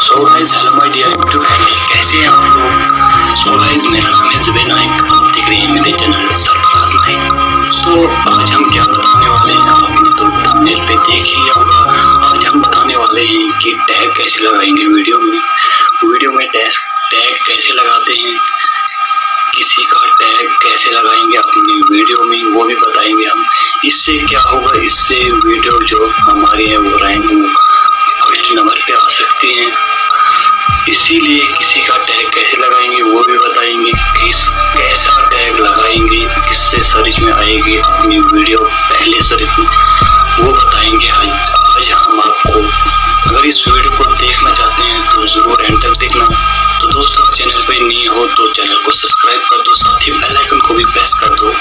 So guys, hello my dear YouTube family, कैसे हैं आप लोग। सो गाइस, मेरा नाम है नाइक, आप देख रहे हैं मेरे चैनल सरफराज नाइक। सो आज हम क्या बताने वाले हैं, आपने तो थंबनेल पे देख ही लिया होगा। आज हम बताने वाले हैं कि टैग कैसे लगाएंगे वीडियो में टैग कैसे लगाते हैं, किसी का टैग कैसे लगाएंगे अपनी वीडियो में, वो भी बताएंगे हम। इससे क्या होगा, इससे वीडियो जो हमारी है वो रैंक फर्स्ट नंबर पे आ सकती हैं। इसीलिए किसी का टैग कैसे लगाएंगे वो भी बताएंगे, कैसा टैग लगाएंगे, किससे सर्च में आएगी अपनी वीडियो पहले सर्च में, वो बताएंगे आज हम आपको। अगर इस वीडियो को देखना चाहते हैं तो जरूर एंड तक देखना। तो दोस्तों, चैनल पे नए हो तो चैनल को सब्सक्राइब कर दो, साथ ही बेल आइकन को भी प्रेस कर दो,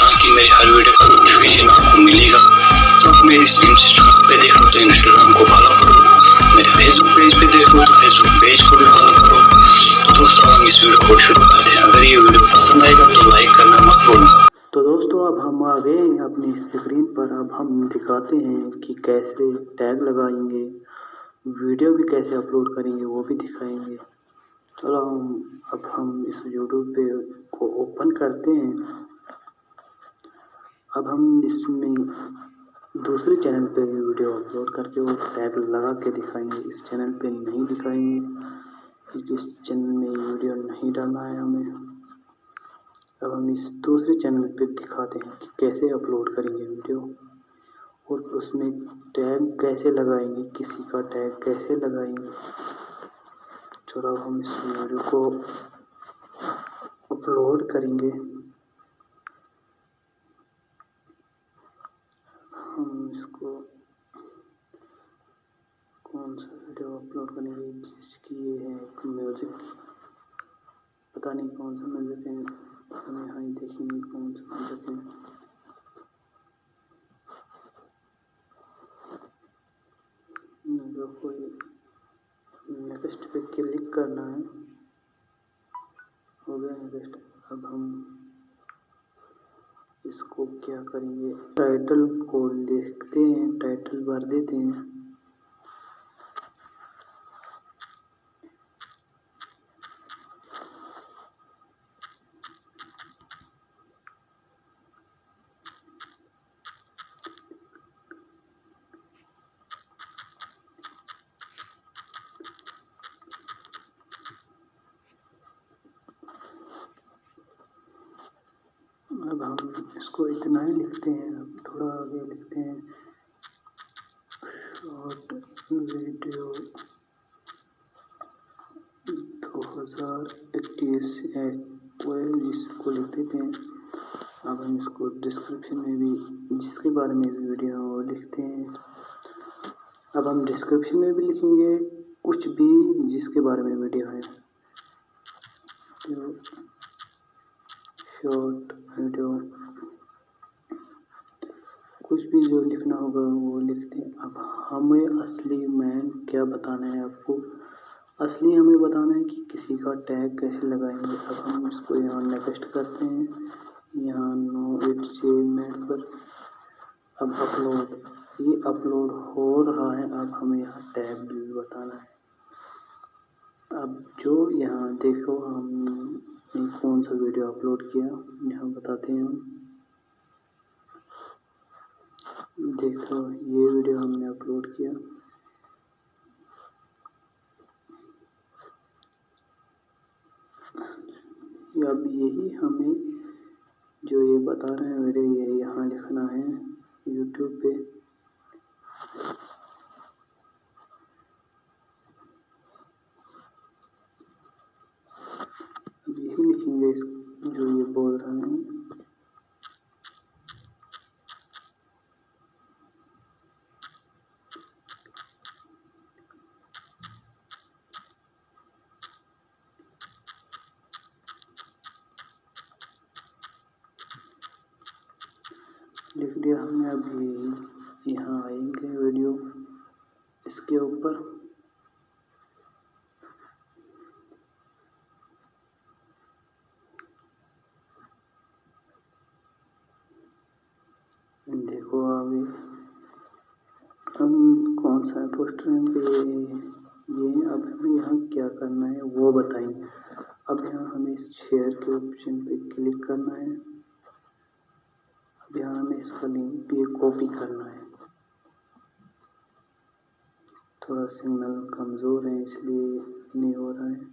ताकि मेरे हर वीडियो का नोटिफिकेशन आपको मिलेगा। तो आप मेरे इंस्टाग्राम पे देखो तो इंस्टाग्राम को फॉलो करो, मेरे फेसबुक पेज पे देखो तो फेसबुक पेज को भी फॉलो करो। तो दोस्तों, हम इस वीडियो को शुरू करते हैं। अगर ये वीडियो पसंद आएगा तो लाइक करना मत भूलना। तो दोस्तों, अब हम आ गए हैं अपनी स्क्रीन पर। अब हम दिखाते हैं कि कैसे टैग लगाएंगे, वीडियो भी कैसे अपलोड करेंगे वो भी दिखाएंगे। चलो अब हम इस यूट्यूब पे को ओपन करते हैं। अब हम इसमें दूसरे चैनल पे वीडियो अपलोड करके वो टैग लगा के दिखाएंगे। इस चैनल पे नहीं दिखाएंगे क्योंकि इस चैनल में वीडियो नहीं डालना है हमें। अब हम इस दूसरे चैनल पे दिखाते हैं कि कैसे अपलोड करेंगे वीडियो और उसमें टैग कैसे लगाएंगे, किसी का टैग कैसे लगाएंगे। चलो हम इस वीडियो को अपलोड करेंगे। हम इसको कौन सा वीडियो अपलोड करेंगे, जिसकी ये है एक म्यूज़िक, पता नहीं कौन सा म्यूज़िक है, हम यहाँ ही देखेंगे कौन सा म्यूज़िक है। मतलब कोई नेक्स्ट पे क्लिक करना है, हो गया नेक्स्ट। अब हम इसको क्या करेंगे, टाइटल को लिखते हैं, टाइटल भर देते हैं। अब हम इसको इतना ही लिखते हैं, अब थोड़ा आगे लिखते हैं शॉर्ट वीडियो 2021 इसको लिख देते हैं। अब हम इसको डिस्क्रिप्शन में भी जिसके बारे में वीडियो वो लिखते हैं। अब हम डिस्क्रिप्शन में भी लिखेंगे कुछ भी जिसके बारे में वीडियो है, तो शॉर्ट वीडियो कुछ भी जो लिखना होगा वो लिखते हैं। अब हमें असली मेन क्या बताना है आपको, असली हमें बताना है कि किसी का टैग कैसे लगाएंगे। अब हम इसको यहाँ नेक्स्ट करते हैं, यहाँ नो अचीवमेंट पर। अब अपलोड, ये अपलोड हो रहा है। अब हमें यहाँ टैग भी बताना है। अब जो यहाँ देखो हमने कौन सा वीडियो अपलोड किया, यहाँ बताते हैं हम। देखो ये वीडियो हमने अपलोड किया। अब यही हमें जो ये बता रहे हैं वीडियो, ये यहाँ लिखना है यूट्यूब पे। यही लिखेंगे जो ये बोल रहे हैं। लिख दिया हमने। अभी यहाँ आएंगे वीडियो इसके ऊपर। देखो अभी हम कौन सा पोस्टर पे ये अब हमें करना है वो बताएंगे। अब यहाँ हमें शेयर के ऑप्शन पे क्लिक करना है। अब यहाँ हमें इसका लिंक भी कॉपी करना है। थोड़ा सिग्नल कमज़ोर है इसलिए नहीं हो रहा है।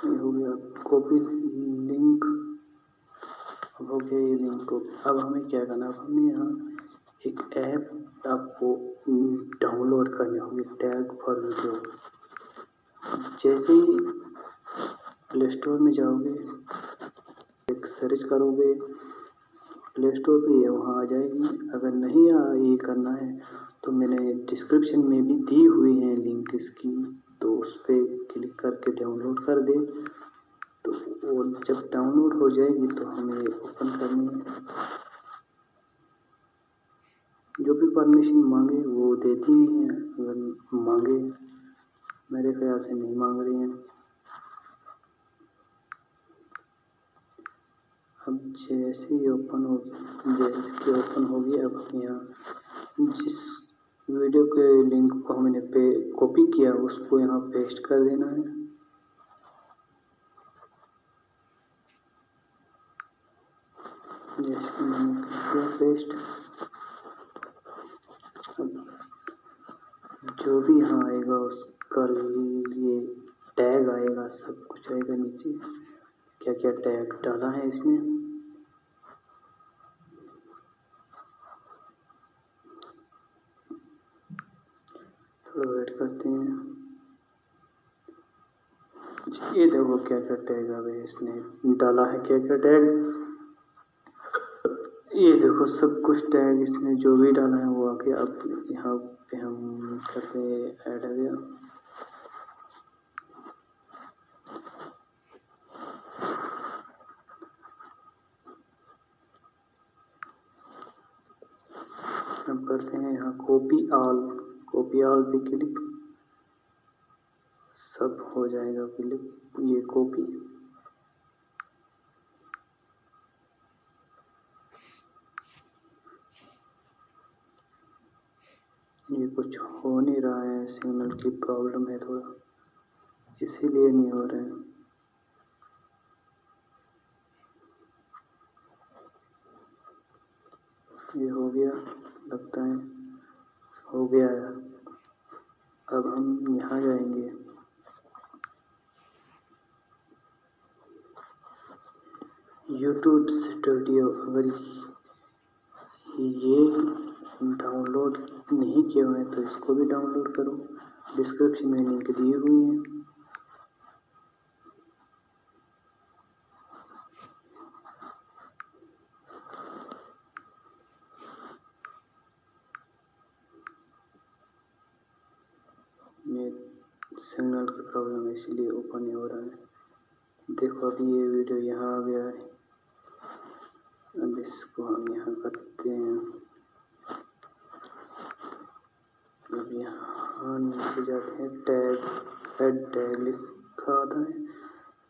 ये हो गया कॉपी लिंक। अब हो गया ये लिंक को। अब हमें क्या करना है, अब हमें यहाँ एक ऐप आपको डाउनलोड करनी होगी, टैग फॉर वीडियो। जैसे ही प्ले स्टोर में जाओगे, एक सर्च करोगे प्ले स्टोर पे, ये वहाँ आ जाएगी। अगर नहीं ये करना है तो मैंने डिस्क्रिप्शन में भी दी हुई है लिंक इसकी, तो उस पर क्लिक करके डाउनलोड कर दे। तो वो जब डाउनलोड हो जाएगी तो हमें ओपन करनी है। जो भी परमिशन मांगे वो देती नहीं है, अगर मांगे मेरे ख्याल से नहीं मांग रही हैं। अब जैसे ही ओपन होगी, अब हम यहाँ जिस वीडियो के लिंक को हमने कॉपी किया उसको यहाँ पेस्ट कर देना है। जैसे मैंने किया पेस्ट, जो भी यहाँ आएगा उसका ये टैग आएगा, सब कुछ आएगा नीचे, क्या क्या टैग डाला है इसने। थोड़ा वेट करते हैं। ये देखो क्या क्या टैग आ गए, इसने डाला है क्या क्या टैग। ये देखो सब कुछ टैग इसने जो भी डाला है वो आ गया। अब यहाँ पे हम करते ऐड आ गया। अब करते हैं यहाँ कॉपी ऑल पे क्लिक, सब हो जाएगा क्लिक, ये कॉपी। ये कुछ हो नहीं रहा है, सिग्नल की प्रॉब्लम है थोड़ा, इसीलिए नहीं हो रहा है। ये हो गया, लगता है हो गया है। अब हम यहाँ जाएंगे, यूट्यूब स्टूडियो। अगर ये डाउनलोड नहीं किया हुआ है तो इसको भी डाउनलोड करो, डिस्क्रिप्शन में लिंक दी हुई है। मैं सिग्नल की प्रॉब्लम है इसीलिए ओपन नहीं हो रहा है। देखो अभी ये वीडियो यहाँ आ गया है। अब इसको हम यहाँ करते हैं। अब यहाँ नीचे जाते हैं, टैग ऐड टैग लिखा आता है।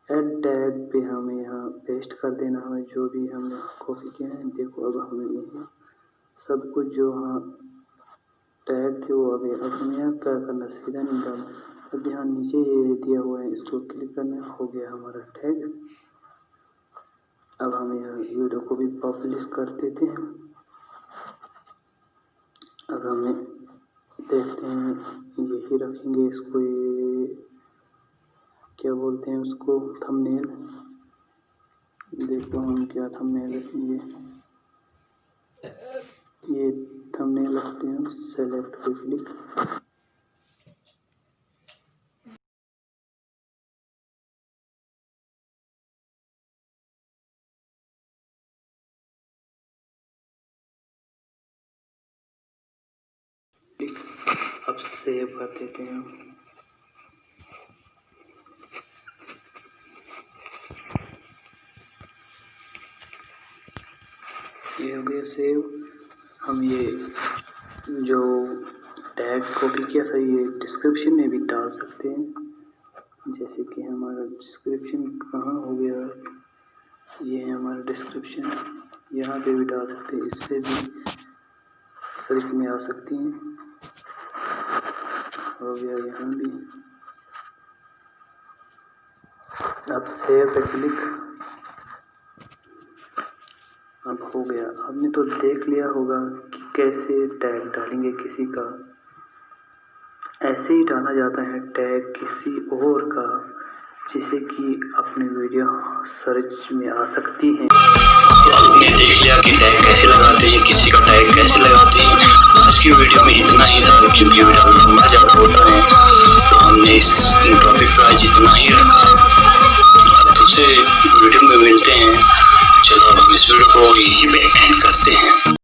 ऐड टैग पे हमें यहाँ पेस्ट कर देना है जो भी हमने कॉपी किया है। देखो अब हमें ये सब कुछ जो हाँ टैग थे वो अभी अब हमें यहाँ क्या करना, सीधा नहीं डालना। अब यहाँ नीचे ये दिया हुआ है, इसको क्लिक करना, हो गया हमारा टैग। अब हम यहाँ वीडियो को भी पब्लिश कर देते हैं। अब हमें देखते हैं यही रखेंगे इसको, ये क्या बोलते हैं उसको, थंबनेल। देखो हम क्या थंबनेल रखेंगे, ये थंबनेल रखते हैं। सेलेक्ट पे क्लिक, अब सेव कर देते हैं। ये हो गया सेव। हम ये जो टैग कॉपी किया था ये डिस्क्रिप्शन में भी डाल सकते हैं। जैसे कि हमारा डिस्क्रिप्शन कहाँ हो गया, ये है हमारा डिस्क्रिप्शन, यहाँ पे भी डाल सकते हैं। इससे भी सर्च में आ सकती हैं। हो गया यहाँ भी। अब सेव पे क्लिक। अब हो गया। आपने तो देख लिया होगा कि कैसे टैग डालेंगे किसी का। ऐसे ही डाला जाता है टैग किसी और का, जिसे कि अपनी वीडियो सर्च में आ सकती है। आपने देख लिया कि टैग कैसे लगाते हैं, किसी का टैग कैसे लगाते हैं। आज की वीडियो में इतना ही था, क्योंकि वीडियो लंबा ज़्यादा होता है